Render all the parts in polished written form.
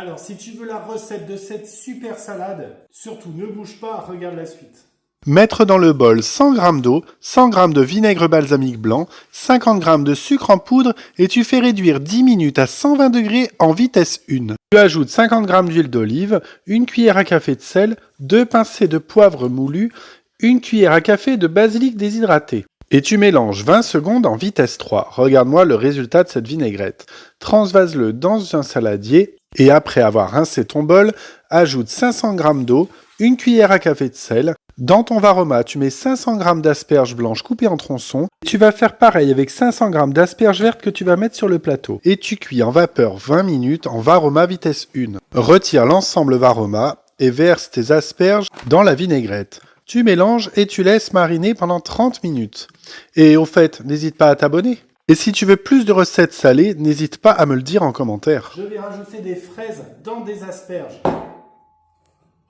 Alors, si tu veux la recette de cette super salade, surtout ne bouge pas, regarde la suite. Mettre dans le bol 100 g d'eau, 100 g de vinaigre balsamique blanc, 50 g de sucre en poudre et tu fais réduire 10 minutes à 120 degrés en vitesse 1. Tu ajoutes 50 g d'huile d'olive, une cuillère à café de sel, 2 pincées de poivre moulu, une cuillère à café de basilic déshydraté. Et tu mélanges 20 secondes en vitesse 3. Regarde-moi le résultat de cette vinaigrette. Transvase-le dans un saladier et après avoir rincé ton bol, ajoute 500 g d'eau, une cuillère à café de sel. Dans ton varoma, tu mets 500 g d'asperges blanches coupées en tronçons. Tu vas faire pareil avec 500 g d'asperges vertes que tu vas mettre sur le plateau. Et tu cuis en vapeur 20 minutes en varoma vitesse 1. Retire l'ensemble varoma et verse tes asperges dans la vinaigrette. Tu mélanges et tu laisses mariner pendant 30 minutes. Et au fait, n'hésite pas à t'abonner. Et si tu veux plus de recettes salées, n'hésite pas à me le dire en commentaire. Je vais rajouter des fraises dans des asperges.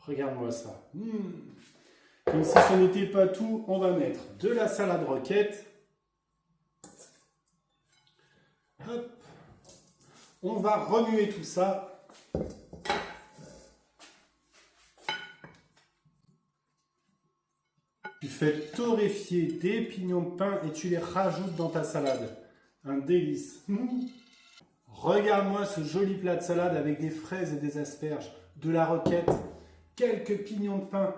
Regarde-moi ça. Comme si ce n'était pas tout, on va mettre de la salade roquette. Hop. On va remuer tout ça. Tu fais torréfier des pignons de pain et tu les rajoutes dans ta salade. Un délice. Regarde-moi ce joli plat de salade avec des fraises et des asperges, de la roquette, quelques pignons de pain.